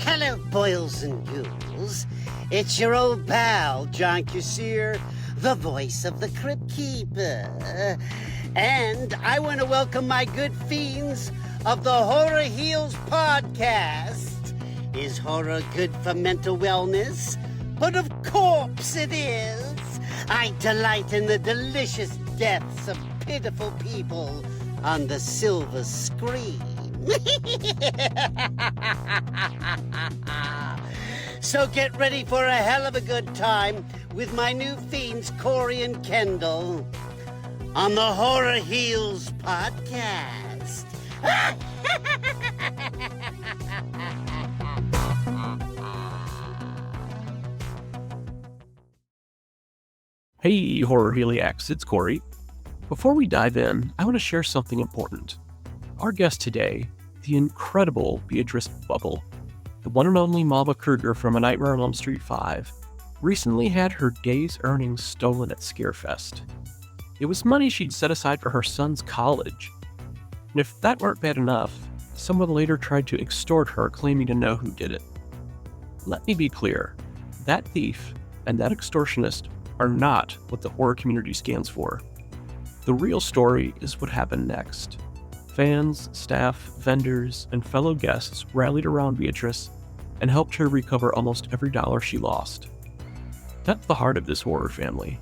Hello, boils and ghouls. It's your old pal, John Kassir, the voice of the Crypt Keeper. And I want to welcome my good fiends of the Horror Heals podcast. Is horror good for mental wellness? But of course it is. I delight in the delicious deaths of pitiful people on the silver screen. So get ready for a hell of a good time with my new fiends, Corey and Kendall, on the Horror Heals podcast. Hey, Horror Heliacs, it's Corey. Before we dive in, I want to share something important. Our guest today, the incredible Beatrice Boepple, the one and only Amanda Krueger from A Nightmare on Elm Street 5, recently had her day's earnings stolen at ScareFest. It was money she'd set aside for her son's college. And if that weren't bad enough, someone later tried to extort her, claiming to know who did it. Let me be clear, that thief and that extortionist are not what the horror community stands for. The real story is what happened next. Fans, staff, vendors, and fellow guests rallied around Beatrice and helped her recover almost every dollar she lost. That's the heart of this horror family.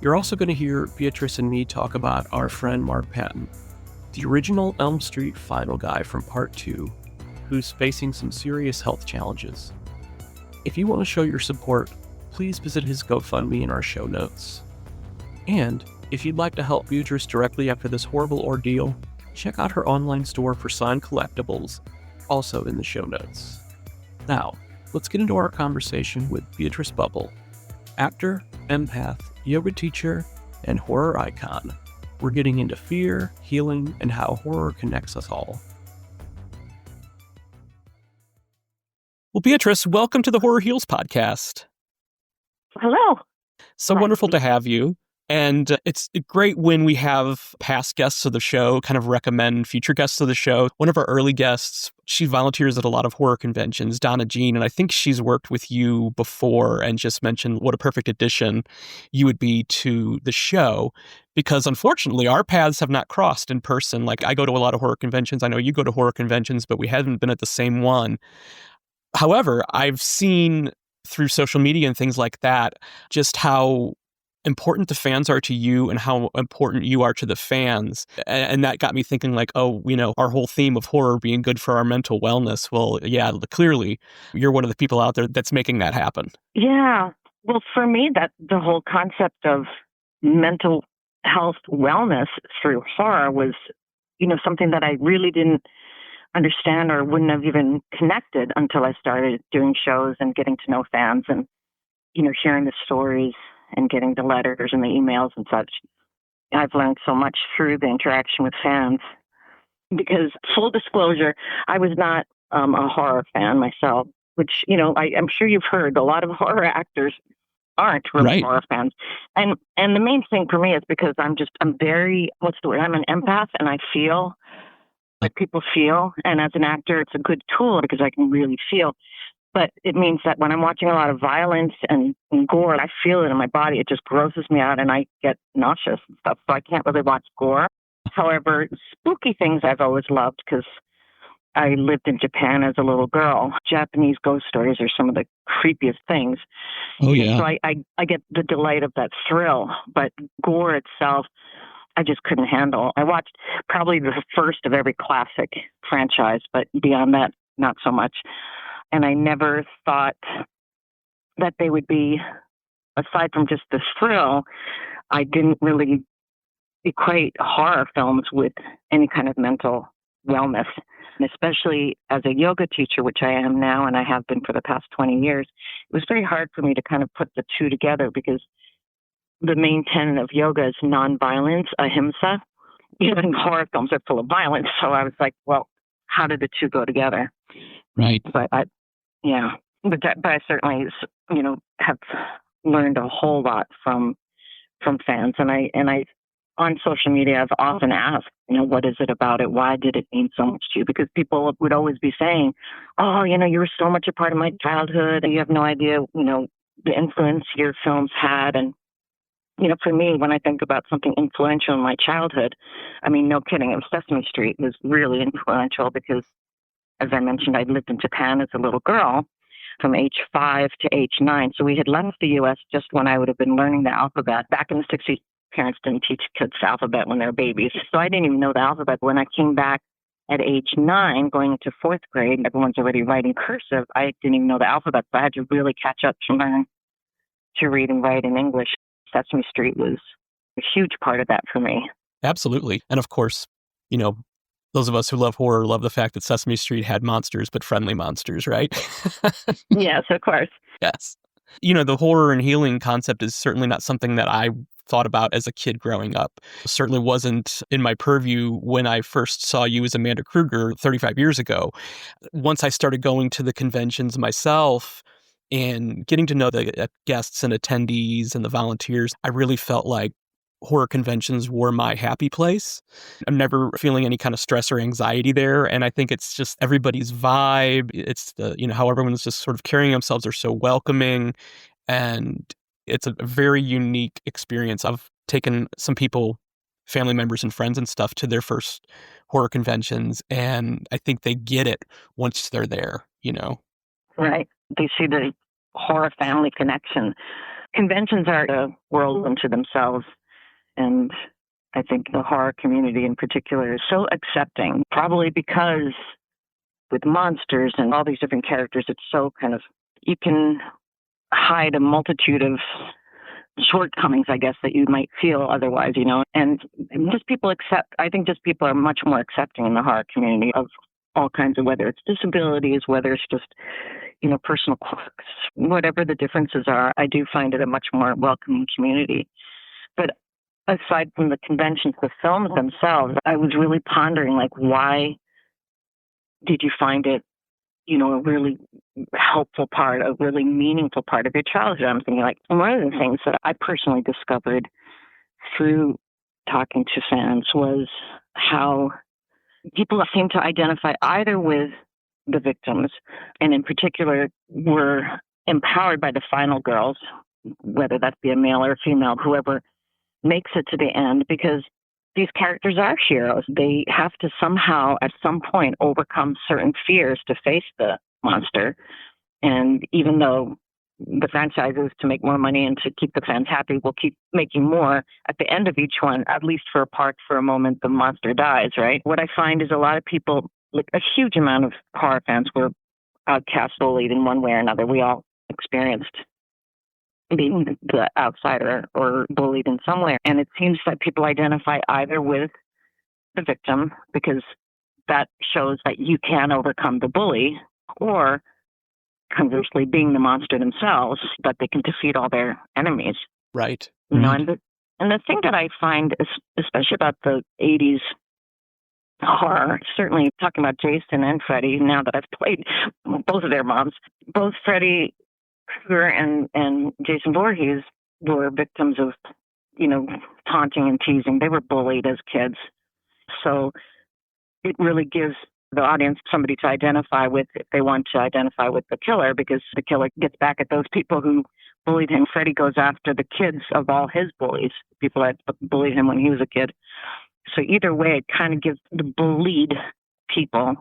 You're also going to hear Beatrice and me talk about our friend Mark Patton, the original Elm Street final guy from Part 2, who's facing some serious health challenges. If you want to show your support, please visit his GoFundMe in our show notes. And if you'd like to help Beatrice directly after this horrible ordeal, check out her online store for signed collectibles, also in the show notes. Now, let's get into our conversation with Beatrice Boepple, actor, empath, yoga teacher, and horror icon. We're getting into fear, healing, and how horror connects us all. Well, Beatrice, welcome to the Horror Heals podcast. Hello. So wonderful to have you. And it's great when we have past guests of the show kind of recommend future guests of the show. One of our early guests, she volunteers at a lot of horror conventions, Donna Jean, and I think she's worked with you before and just mentioned what a perfect addition you would be to the show, because unfortunately our paths have not crossed in person. Like, I go to a lot of horror conventions. I know you go to horror conventions, but we haven't been at the same one. However, I've seen through social media and things like that, just how important the fans are to you and how important you are to the fans. And that got me thinking like, oh, our whole theme of horror being good for our mental wellness. Well, yeah, clearly you're one of the people out there that's making that happen. Yeah. Well, for me, that the whole concept of mental health wellness through horror was, something that I really didn't understand or wouldn't have even connected until I started doing shows and getting to know fans and, hearing the stories and getting the letters and the emails and such. I've learned so much through the interaction with fans because, full disclosure, I was not a horror fan myself, which, I'm sure you've heard a lot of horror actors aren't really horror fans. And the main thing for me is because I'm very, I'm an empath and I feel like people feel. And as an actor, it's a good tool because I can really feel. But it means that when I'm watching a lot of violence and gore, I feel it in my body. It just grosses me out and I get nauseous and stuff. So I can't really watch gore. However, spooky things I've always loved because I lived in Japan as a little girl. Japanese ghost stories are some of the creepiest things. Oh, yeah. So I get the delight of that thrill. But gore itself, I just couldn't handle. I watched probably the first of every classic franchise, but beyond that, not so much. And I never thought that they would be, aside from just the thrill, I didn't really equate horror films with any kind of mental wellness. And especially as a yoga teacher, which I am now and I have been for the past 20 years, it was very hard for me to kind of put the two together because the main tenet of yoga is nonviolence, ahimsa. And horror films are full of violence. So I was like, well, how do the two go together? Right. But I certainly, have learned a whole lot from fans, and I on social media, I've often asked, what is it about it? Why did it mean so much to you? Because people would always be saying, oh, you were so much a part of my childhood. You have no idea, the influence your films had. And, for me, when I think about something influential in my childhood, I mean, no kidding, Sesame Street was really influential because, as I mentioned, I lived in Japan as a little girl from age 5 to age 9. So we had left the U.S. just when I would have been learning the alphabet. Back in the 60s, parents didn't teach kids the alphabet when they were babies. So I didn't even know the alphabet. When I came back at age 9, going into 4th grade, everyone's already writing cursive. I didn't even know the alphabet, so I had to really catch up to learn to read and write in English. Sesame Street was a huge part of that for me. Absolutely. And of course, those of us who love horror love the fact that Sesame Street had monsters, but friendly monsters, right? Yes, of course. Yes. The horror and healing concept is certainly not something that I thought about as a kid growing up. Certainly wasn't in my purview when I first saw you as Amanda Krueger 35 years ago. Once I started going to the conventions myself and getting to know the guests and attendees and the volunteers, I really felt like horror conventions were my happy place. I'm never feeling any kind of stress or anxiety there. And I think it's just everybody's vibe. It's how everyone's just sort of carrying themselves are so welcoming. And it's a very unique experience. I've taken some people, family members and friends and stuff, to their first horror conventions. And I think they get it once they're there, Right. They see the horror family connection. Conventions are a world unto themselves. And I think the horror community in particular is so accepting, probably because with monsters and all these different characters, it's so you can hide a multitude of shortcomings, I guess, that you might feel otherwise, and just people I think just people are much more accepting in the horror community of all kinds of, whether it's disabilities, whether it's just, personal quirks, whatever the differences are. I do find it a much more welcoming community. But aside from the conventions, the films themselves, I was really pondering, why did you find it, a really helpful part, a really meaningful part of your childhood? I'm thinking, one of the things that I personally discovered through talking to fans was how people seem to identify either with the victims, and in particular were empowered by the final girls, whether that be a male or a female, whoever makes it to the end, because these characters are heroes. They have to somehow, at some point, overcome certain fears to face the monster. And even though the franchise is to make more money and to keep the fans happy, we'll keep making more. At the end of each one, at least for a moment, the monster dies, right? What I find is a lot of people, a huge amount of horror fans were outcast, bullied in one way or another. We all experienced being the outsider or bullied in some way. And it seems that people identify either with the victim, because that shows that you can overcome the bully, or conversely, being the monster themselves, that they can defeat all their enemies. Right. And the thing that I find, especially about the 80s horror, certainly talking about Jason and Freddy, now that I've played both of their moms, both Freddy Krueger and Jason Voorhees were victims of, taunting and teasing. They were bullied as kids. So it really gives the audience somebody to identify with if they want to identify with the killer, because the killer gets back at those people who bullied him. Freddy goes after the kids of all his bullies, people that bullied him when he was a kid. So either way, it kind of gives the bullied people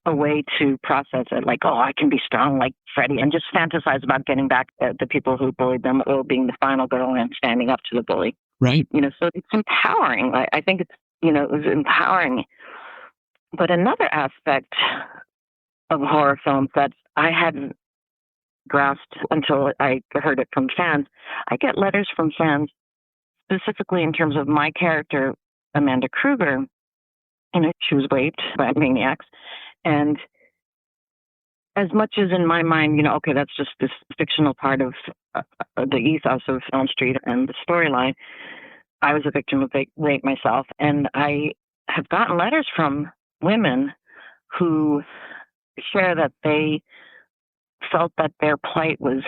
a way to process it, I can be strong like Freddy, and just fantasize about getting back at the people who bullied them, or being the final girl and standing up to the bully. Right. So it's empowering. I think it's, it was empowering. But another aspect of horror films that I hadn't grasped until I heard it from fans, I get letters from fans specifically in terms of my character, Amanda Krueger. She was raped by maniacs. And as much as in my mind, okay, that's just this fictional part of the ethos of Elm Street and the storyline, I was a victim of rape myself. And I have gotten letters from women who share that they felt that their plight was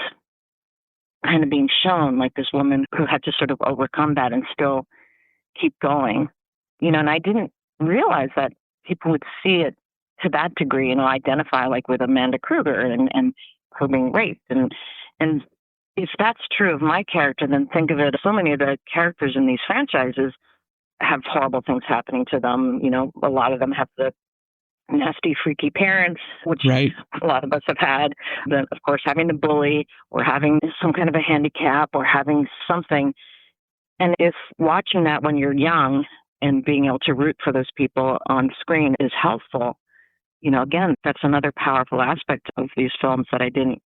kind of being shown, like this woman who had to sort of overcome that and still keep going, and I didn't realize that people would see it to that degree, identify like with Amanda Krueger and her being raped. And if that's true of my character, then think of it, so many of the characters in these franchises have horrible things happening to them. A lot of them have the nasty, freaky parents, which Right. a lot of us have had. Then, of course, having the bully or having some kind of a handicap or having something. And if watching that when you're young and being able to root for those people on screen is helpful, again, that's another powerful aspect of these films that I didn't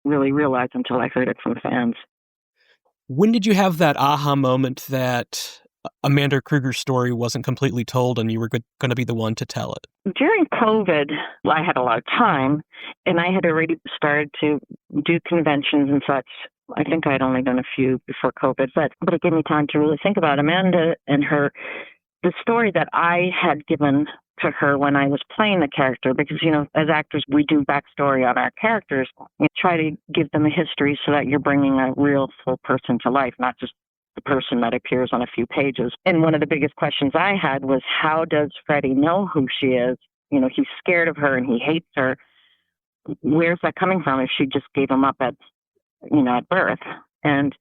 really realize until I heard it from fans. When did you have that aha moment that Amanda Krueger's story wasn't completely told and you were going to be the one to tell it? During COVID, I had a lot of time, and I had already started to do conventions and such. I think I had only done a few before COVID, but it gave me time to really think about Amanda and the story that I had given to her when I was playing the character, because, as actors, we do backstory on our characters. You try to give them a history so that you're bringing a real full person to life, not just the person that appears on a few pages. And one of the biggest questions I had was, how does Freddie know who she is? He's scared of her and he hates her. Where's that coming from if she just gave him up at birth? And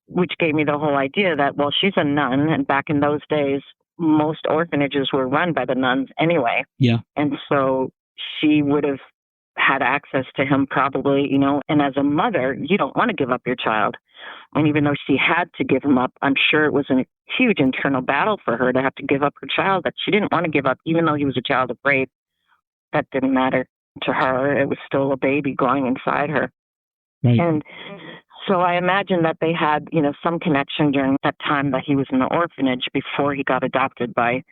which gave me the whole idea that, well, she's a nun, and back in those days, most orphanages were run by the nuns anyway. Yeah. And so she would have had access to him probably, and as a mother, you don't want to give up your child. And even though she had to give him up, I'm sure it was a huge internal battle for her to have to give up her child that she didn't want to give up, even though he was a child of rape. That didn't matter to her. It was still a baby growing inside her. Right. And so I imagine that they had, some connection during that time that he was in the orphanage before he got adopted by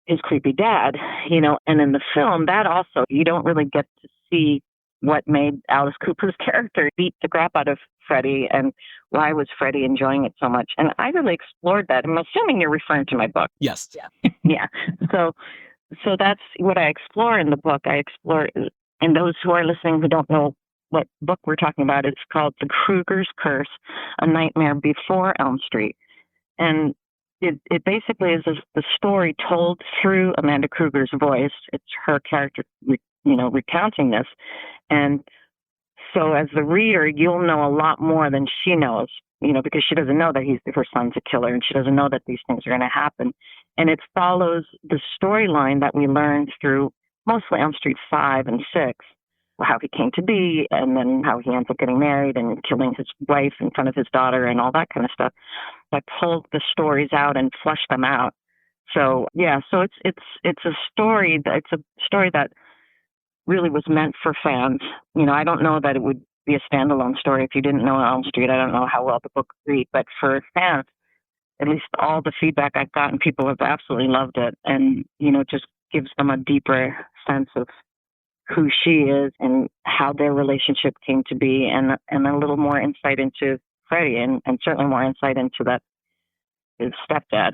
his creepy dad, and in the film, that also, you don't really get to see what made Alice Cooper's character beat the crap out of Freddie and why was Freddie enjoying it so much. And I really explored that. I'm assuming you're referring to my book. Yes. Yeah. So that's what I explore in the book. I explore, and those who are listening who don't know what book we're talking about, it's called The Krueger's Curse, A Nightmare Before Elm Street. And it basically is the story told through Amanda Krueger's voice. It's her character, recounting this. And so as the reader, you'll know a lot more than she knows, because she doesn't know that her son's a killer, and she doesn't know that these things are going to happen. And it follows the storyline that we learned through mostly Elm Street 5 and 6, how he came to be, and then how he ends up getting married and killing his wife in front of his daughter and all that kind of stuff. I pulled the stories out and fleshed them out. So so it's a story that really was meant for fans. I don't know that it would be a standalone story if you didn't know Elm Street. I don't know how well the book would read, but for fans, at least all the feedback I've gotten, people have absolutely loved it, and just gives them a deeper sense of who she is and how their relationship came to be, and a little more insight into Freddie, and certainly more insight into that his stepdad.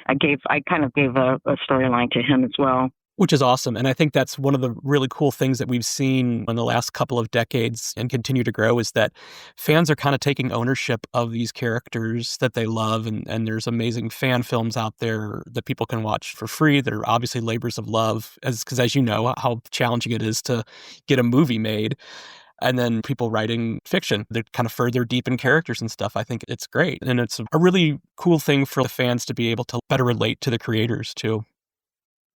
I kind of gave a storyline to him as well. Which is awesome. And I think that's one of the really cool things that we've seen in the last couple of decades and continue to grow, is that fans are kind of taking ownership of these characters that they love. And there's amazing fan films out there that people can watch for free. They're obviously labors of love, because as you know, how challenging it is to get a movie made. And then people writing fiction, they're kind of further deep in characters and stuff. I think it's great. And it's a really cool thing for the fans to be able to better relate to the creators too.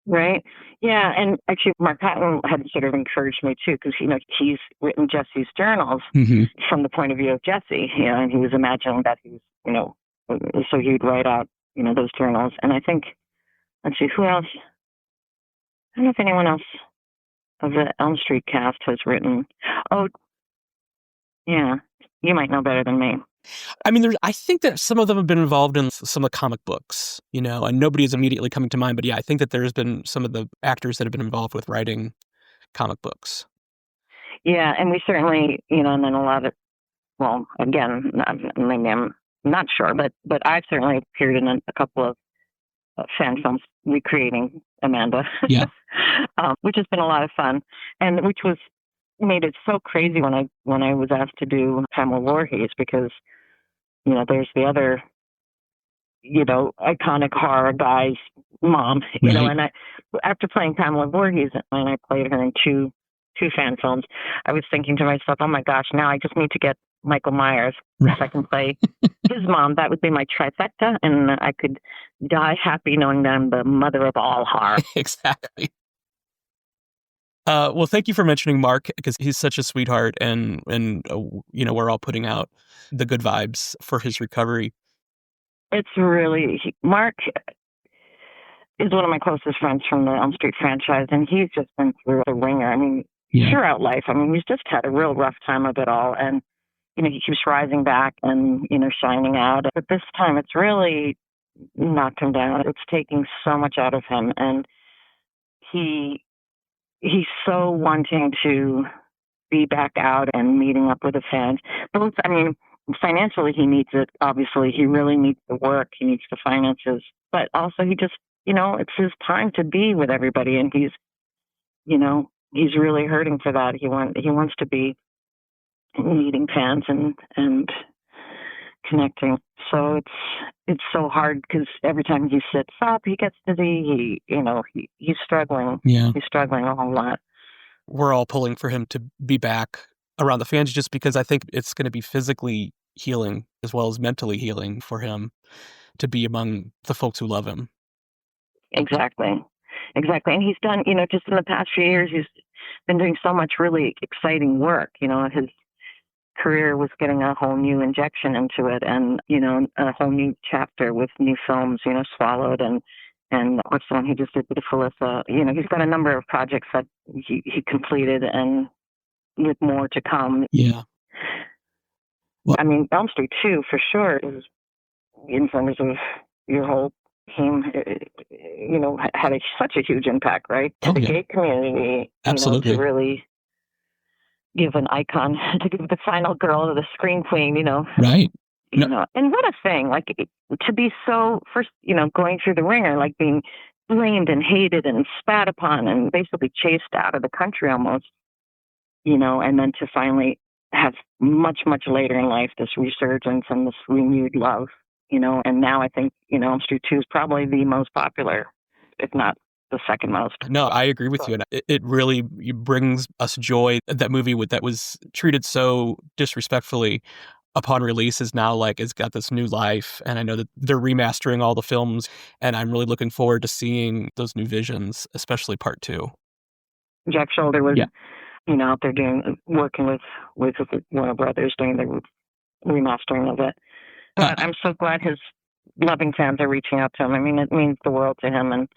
Right. Yeah. And actually, Mark Patton had sort of encouraged me too, because, he's written Jesse's journals from the point of view of Jesse, and he was imagining that he was, so he'd write out, those journals. And I think, let's see, who else? I don't know if anyone else of the Elm Street cast has written. Oh, yeah. You might know better than me. I mean, I think that some of them have been involved in some of the comic books, and nobody is immediately coming to mind. But yeah, I think that there's been some of the actors that have been involved with writing comic books. Yeah, and we certainly, and then a lot of, well, again, maybe I'm not sure, but I've certainly appeared in a couple of fan films recreating Amanda, yeah, which has been a lot of fun, and which made it so crazy when I was asked to do Pamela Voorhees, because there's the other iconic horror guy's mom, and after playing Pamela Voorhees, and I played her in two fan films, I was thinking to myself, oh my gosh, now I just need to get Michael Myers. If I can play his mom, that would be my trifecta, and I could die happy knowing that I'm the mother of all horror. Exactly. Well, thank you for mentioning Mark, because he's such a sweetheart, and we're all putting out the good vibes for his recovery. It's really, Mark is one of my closest friends from the Elm Street franchise, and he's just been through the ringer. I mean, throughout life. I mean, he's just had a real rough time of it all, and he keeps rising back and shining out. But this time, it's really knocked him down. It's taking so much out of him, and he's so wanting to be back out and meeting up with the fans. Both, I mean, financially, he needs it. Obviously, he really needs the work. He needs the finances. But also, he just, it's his time to be with everybody. And he's really hurting for that. He wants to be meeting fans and connecting. So it's so hard because every time he sits up, he gets dizzy. He's struggling. Yeah. He's struggling a whole lot. We're all pulling for him to be back around the fans, just because I think it's going to be physically healing as well as mentally healing for him to be among the folks who love him. Exactly. And he's done, just in the past few years, he's been doing so much really exciting work. His career was getting a whole new injection into it, and, a whole new chapter with new films, Swallowed and what's the one he just did with Felissa. He's got a number of projects that he completed, and with more to come. Yeah. Well, I mean, Elm Street 2, for sure, is in terms of your whole team, had such a huge impact, right? To the gay community. Absolutely. To really give an icon, to give the final girl to the screen queen, Right. And what a thing, like, to be so, first, going through the ringer, like being blamed and hated and spat upon and basically chased out of the country almost, and then to finally have much, much later in life this resurgence and this renewed love, and now I think, Elm Street 2 is probably the most popular, if not the second most. No, I agree with you. And it really brings us joy. That movie that was treated so disrespectfully upon release is now it's got this new life. And I know that they're remastering all the films, and I'm really looking forward to seeing those new visions, especially part 2. Jack Shoulder was, out there working with Warner Brothers doing the remastering of it. But I'm so glad his loving fans are reaching out to him. I mean, it means the world to him, and,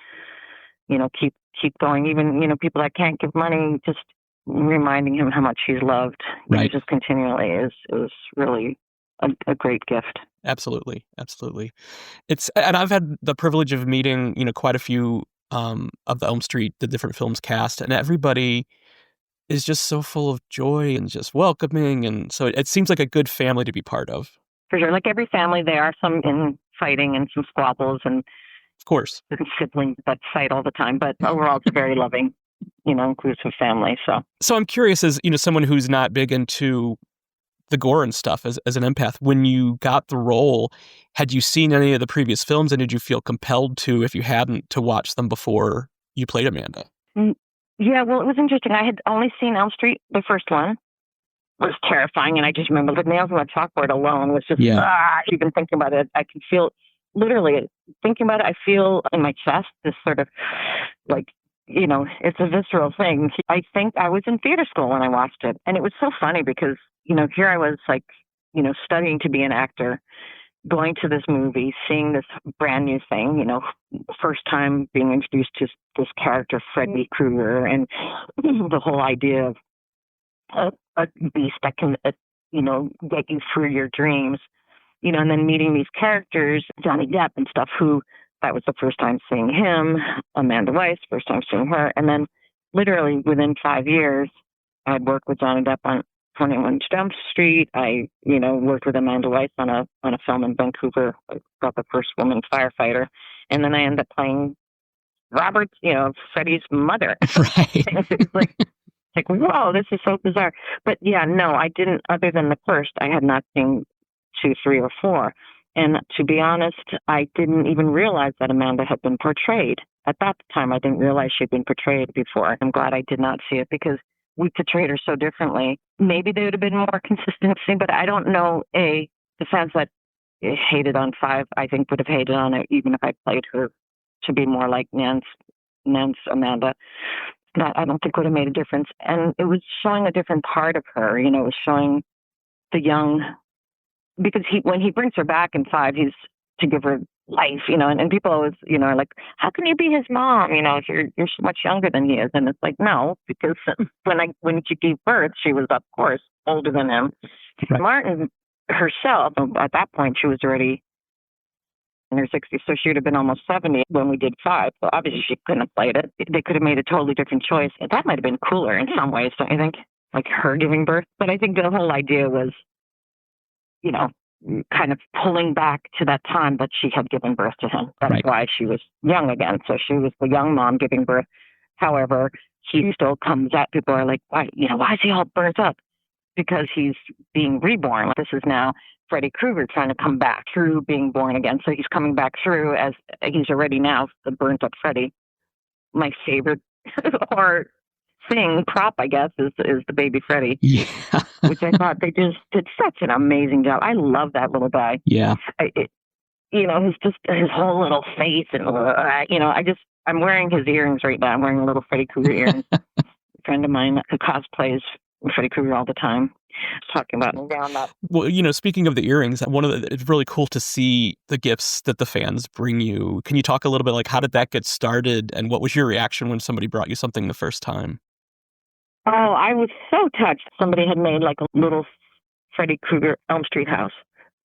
keep going. Even, people that can't give money, just reminding him how much he's loved, right, just continually is really a great gift. Absolutely. And I've had the privilege of meeting, quite a few of the Elm Street, the different films cast, and everybody is just so full of joy and just welcoming. And so it seems like a good family to be part of. For sure. Like every family, there are some infighting and some squabbles and, of course, siblings that fight all the time. But overall, it's a very loving, inclusive family. So I'm curious, as, someone who's not big into the gore and stuff as an empath, when you got the role, had you seen any of the previous films, and did you feel compelled to, if you hadn't, to watch them before you played Amanda? Yeah, well, it was interesting. I had only seen Elm Street, the first one. It was terrifying, and I just remember the nails on the chalkboard alone was just, even thinking about it, I can feel, literally, thinking about it, I feel in my chest this sort of, it's a visceral thing. I think I was in theater school when I watched it, and it was so funny because, here I was, studying to be an actor, going to this movie, seeing this brand new thing, first time being introduced to this character, Freddy Krueger, and the whole idea of a beast that can, get you through your dreams, and then meeting these characters, Johnny Depp and stuff, who that was the first time seeing him, Amanda Weiss, first time seeing her. And then literally within 5 years, I'd worked with Johnny Depp on 21 Jump Street. I, worked with Amanda Weiss on a film in Vancouver about the first woman firefighter. And then I ended up playing Robert, Freddie's mother. Right. It's like, whoa, this is so bizarre. But yeah, no, I didn't, other than the first, I had not seen 2, 3, or 4. And to be honest, I didn't even realize that Amanda had been portrayed. At that time, I didn't realize she'd been portrayed before. I'm glad I did not see it because we portrayed her so differently. Maybe there would have been more consistency, but I don't know. The fans that hated on 5, I think would have hated on it even if I played her to be more like Nance Amanda. That I don't think would have made a difference. And it was showing a different part of her. It was showing the young, because when he brings her back in 5, he's to give her life, and people always, are like, how can you be his mom? If you're so much younger than he is. And it's like, no, because when she gave birth, she was, of course, older than him. Right. Martin herself, at that point, she was already in her 60s, so she would have been almost 70 when we did 5. So obviously she couldn't have played it. They could have made a totally different choice. That might have been cooler in some ways, don't you think? Like her giving birth. But I think the whole idea was, kind of pulling back to that time that she had given birth to him. That's right. Why she was young again. So she was the young mom giving birth. However, he still comes at people are like, why is he all burnt up? Because he's being reborn. This is now Freddy Krueger trying to come back through being born again. So he's coming back through as he's already now the burnt up Freddy. My favorite horror prop, I guess, is the baby Freddy. Yeah. Which I thought they just did such an amazing job. I love that little guy. Yeah. He's just his whole little face and, I'm wearing his earrings right now. I'm wearing little Freddy Krueger earrings. A friend of mine who cosplays Freddy Krueger all the time. Talking about that. Well, speaking of the earrings, it's really cool to see the gifts that the fans bring you. Can you talk a little bit, like, how did that get started, and what was your reaction when somebody brought you something the first time? Oh, I was so touched. Somebody had made like a little Freddy Krueger Elm Street house,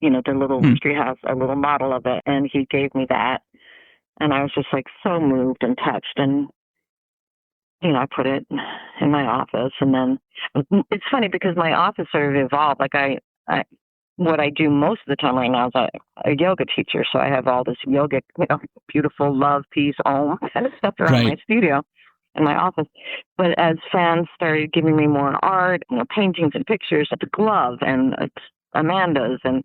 the little street house, a little model of it, and he gave me that, and I was just like so moved and touched, and I put it in my office, and then it's funny because my office sort of evolved. Like what I do most of the time right now is a yoga teacher, so I have all this yoga, beautiful love, peace, om kind of stuff around my studio in my office. But as fans started giving me more art, paintings and pictures, the glove and Amanda's and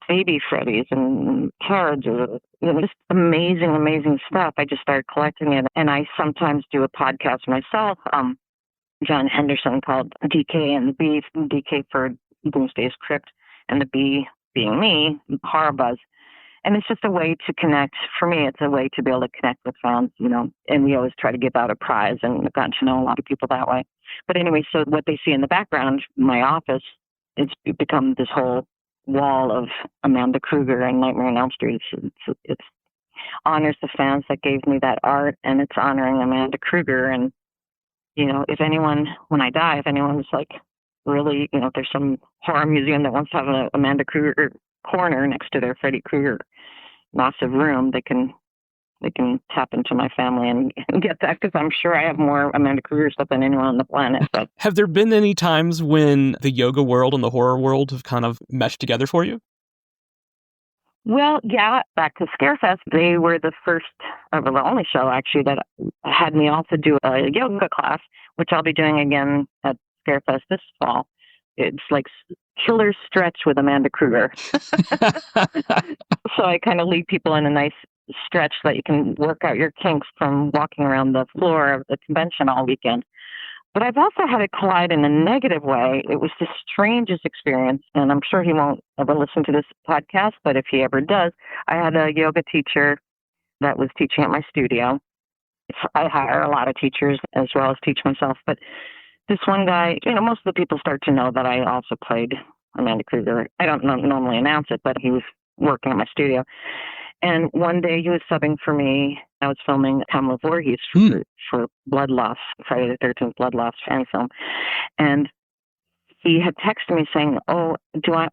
baby Freddy's and carriages, just amazing stuff. I just started collecting it, and I sometimes do a podcast myself. John Henderson called DK and the B, DK for Doomsday's Crypt, and the B being me, Horror Buzz. And it's just a way to connect. For me, it's a way to be able to connect with fans, and we always try to give out a prize, and I've gotten to know a lot of people that way. But anyway, so what they see in the background, my office, it's become this whole wall of Amanda Krueger and Nightmare on Elm Street. It's honors the fans that gave me that art, and it's honoring Amanda Krueger. And, if anyone, when I die, if anyone's like really, if there's some horror museum that wants to have an Amanda Krueger corner next to their Freddy Krueger massive room, they can tap into my family and get that, because I'm sure I have more Amanda Krueger stuff than anyone on the planet. But have there been any times when the yoga world and the horror world have kind of meshed together for you? Well, yeah, back to ScareFest, they were the first, or the only show actually that had me also do a yoga class, which I'll be doing again at ScareFest this fall. It's like killer stretch with Amanda Krueger. So I kind of lead people in a nice stretch so that you can work out your kinks from walking around the floor of the convention all weekend. But I've also had it collide in a negative way. It was the strangest experience, and I'm sure he won't ever listen to this podcast, but if he ever does, I had a yoga teacher that was teaching at my studio. I hire a lot of teachers as well as teach myself, but this one guy, most of the people start to know that I also played Amanda Krueger. I don't normally announce it, but he was working at my studio. And one day he was subbing for me. I was filming Pamela Voorhees for Blood Loss, Friday the 13th Blood Loss fan film. And he had texted me saying, am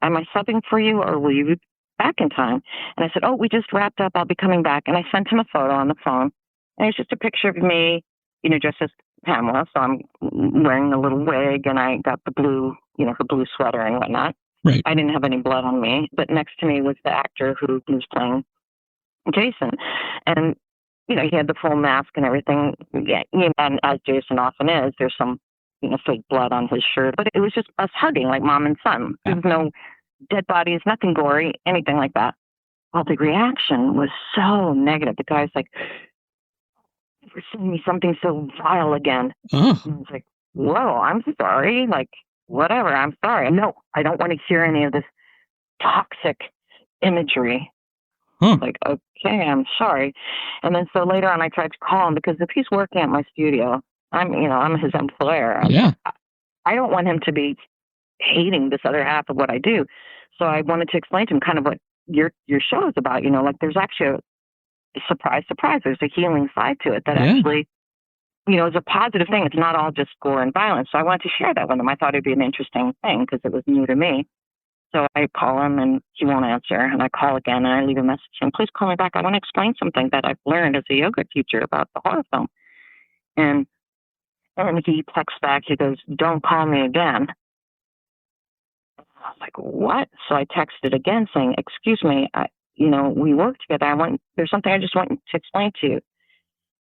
I subbing for you, or will you be back in time? And I said, we just wrapped up. I'll be coming back. And I sent him a photo on the phone. And it was just a picture of me, dressed as Pamela. So I'm wearing a little wig, and I got the blue, her blue sweater and whatnot. Right. I didn't have any blood on me, but next to me was the actor who was playing Jason. And, he had the full mask and everything. Yeah, and as Jason often is, there's some, fake blood on his shirt. But it was just us hugging like mom and son. There was no dead bodies, nothing gory, anything like that. Well, the reaction was so negative. The guy's like, "You're sending me something so vile again." Oh. And I was like, "Whoa, I'm sorry. Like, whatever, I'm sorry. No, I don't want to hear any of this toxic imagery." Like, okay, I'm sorry. And then so later on, I tried to call him because if he's working at my studio, I'm his employer. Yeah. I don't want him to be hating this other half of what I do. So I wanted to explain to him kind of what your show is about. Like there's actually a surprise, there's a healing side to it that actually, is a positive thing. It's not all just gore and violence. So I wanted to share that with him. I thought it'd be an interesting thing because it was new to me. So I call him and he won't answer. And I call again and I leave a message saying, "Please call me back. I want to explain something that I've learned as a yoga teacher about the horror film." And he texts back. He goes, "Don't call me again." I was like, "What?" So I texted again saying, "Excuse me, we work together. There's something I just want to explain to you."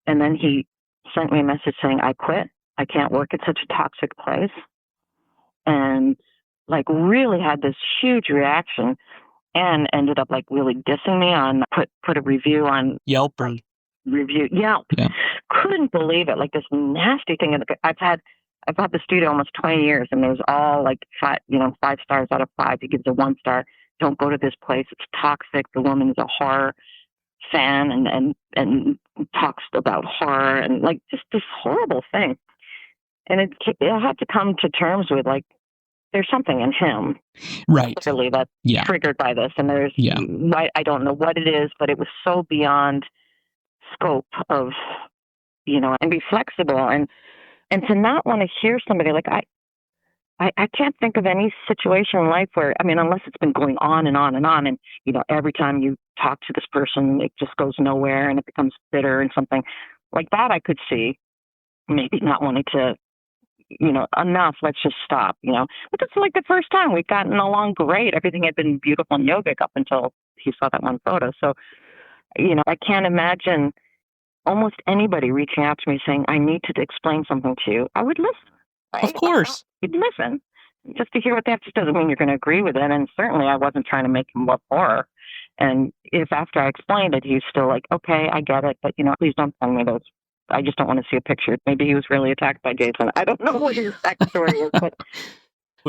And then he sent me a message saying, "I quit. I can't work at such a toxic place." And like really had this huge reaction and ended up like really dissing me on put a review on Yelp. Yelp. Yeah. Couldn't believe it. Like this nasty thing. I've had the studio almost 20 years and there's all like 5 stars out of 5. He gives a 1 star. "Don't go to this place. It's toxic. The woman is a horror fan and talks about horror and like just this horrible thing." And I had to come to terms with like, there's something in him, right? Clearly that's triggered by this, and I don't know what it is, but it was so beyond scope of, and be flexible and to not want to hear somebody like I can't think of any situation in life where, unless it's been going on and on and on, and every time you talk to this person, it just goes nowhere and it becomes bitter and something like that. I could see maybe not wanting to. Enough, let's just stop, But it's like the first time we'd gotten along great. Everything had been beautiful and yogic up until he saw that one photo. So, I can't imagine almost anybody reaching out to me saying, "I need to explain something to you." I would listen. Right? Of course. You'd listen just to hear what they have to say. Doesn't mean you're going to agree with it. And certainly I wasn't trying to make him love horror. And if after I explained it, he's still like, "Okay, I get it, but please don't send me those. I just don't want to see a picture." Maybe he was really attacked by Jason. I don't know what his backstory is, but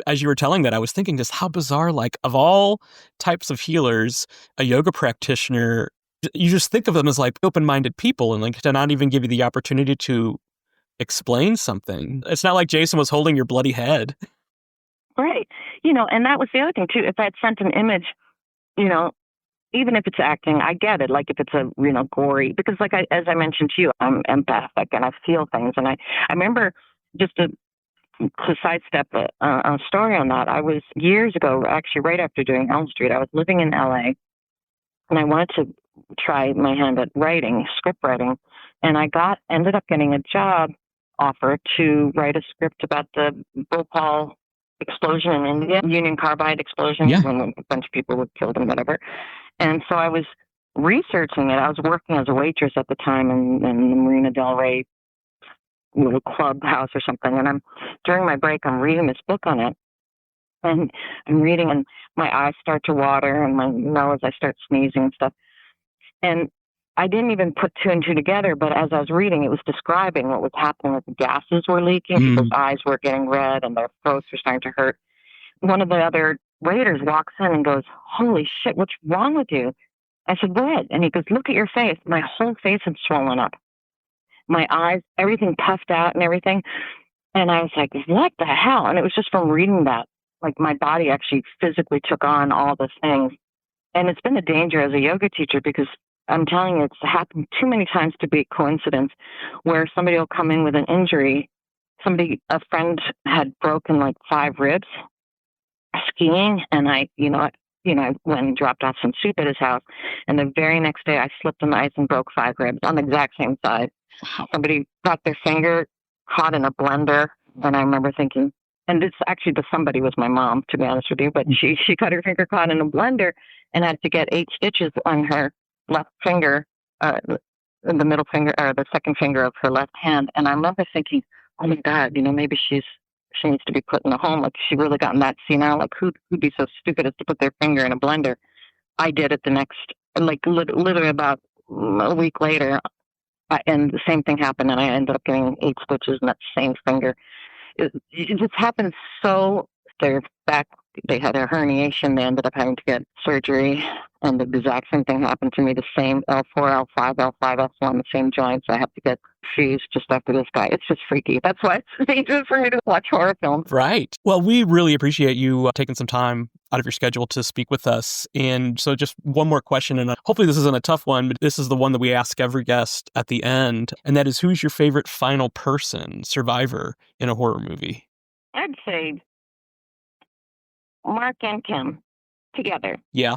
as you were telling that, I was thinking just how bizarre, like of all types of healers, a yoga practitioner, you just think of them as like open-minded people and like to not even give you the opportunity to explain something. It's not like Jason was holding your bloody head. Right. And that was the other thing too. If I had sent an image, even if it's acting, I get it. Like if it's a, gory, because like as I mentioned to you, I'm empathic and I feel things. And I remember just to sidestep a story on that. I was years ago, actually right after doing Elm Street, I was living in LA and I wanted to try my hand at writing, script writing. And I ended up getting a job offer to write a script about the Bhopal explosion in India, Union Carbide explosion, when a bunch of were were killed and whatever. And so I was researching it. I was working as a waitress at the time in the Marina Del Rey little clubhouse or something. And during my break, I'm reading this book on it. And I'm reading and my eyes start to water and my nose, I start sneezing and stuff. And I didn't even put 2 and 2 together, but as I was reading, it was describing what was happening. Like the gases were leaking, people's eyes were getting red and their throats were starting to hurt. One of the other waiters walks in and goes, "Holy shit, what's wrong with you?" I said, "What?" And he goes, "Look at your face." My whole face had swollen up. My eyes, everything puffed out and everything. And I was like, "What the hell?" And it was just from reading that. Like my body actually physically took on all the things. And it's been a danger as a yoga teacher because I'm telling you, it's happened too many times to be a coincidence where somebody will come in with an injury. A friend had broken like 5 ribs skiing, and I went and dropped off some soup at his house. And the very next day, I slipped on the ice and broke 5 ribs on the exact same side. Somebody got their finger caught in a blender, and I remember thinking, and this actually the somebody was my mom, to be honest with you, but she got her finger caught in a blender and had to get 8 stitches on her left finger, the middle finger or the second finger of her left hand. And I remember thinking, "Oh my God, maybe she needs to be put in a home. Like she really gotten that senile. Like who'd be so stupid as to put their finger in a blender?" I did it the next like literally about a week later, and the same thing happened, and I ended up getting 8 stitches in that same finger. It just happened so. They had a herniation. They ended up having to get surgery, and the exact same thing happened to me. The same L4, L5, L5, L1, the same joints. I have to get fused just after this guy. It's just freaky. That's why it's dangerous for me to watch horror films. Right. Well, we really appreciate you taking some time out of your schedule to speak with us. And so just one more question, and hopefully this isn't a tough one, but this is the one that we ask every guest at the end, and that is, who's your favorite final person, survivor, in a horror movie? I'd say Mark and Kim together. Yeah.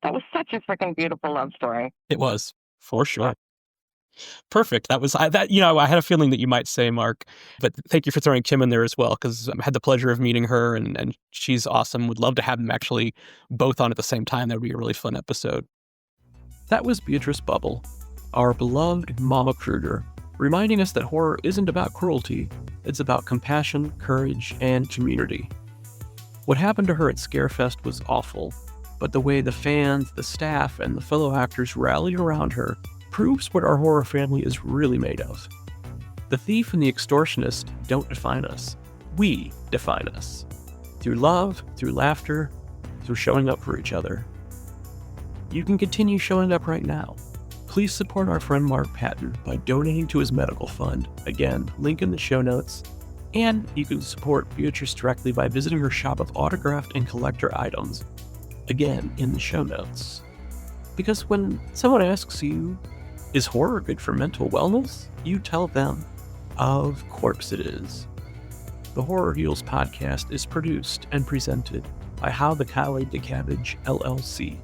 That was such a freaking beautiful love story. It was, for sure. Perfect. I had a feeling that you might say Mark, but thank you for throwing Kim in there as well, because I had the pleasure of meeting her, and she's awesome. Would love to have them actually both on at the same time. That would be a really fun episode. That was Beatrice Boepple, our beloved Mama Krueger, reminding us that horror isn't about cruelty. It's about compassion, courage, and community. What happened to her at ScareFest was awful, but the way the fans, the staff, and the fellow actors rallied around her proves what our horror family is really made of. The thief and the extortionist don't define us. We define us. Through love, through laughter, through showing up for each other. You can continue showing up right now. Please support our friend Mark Patton by donating to his medical fund. Again, link in the show notes. And you can support Beatrice directly by visiting her shop of autographed and collector items. Again, in the show notes. Because when someone asks you, is horror good for mental wellness? You tell them, of course it is. The Horror Heals podcast is produced and presented by How the Collard to Cabbage, LLC.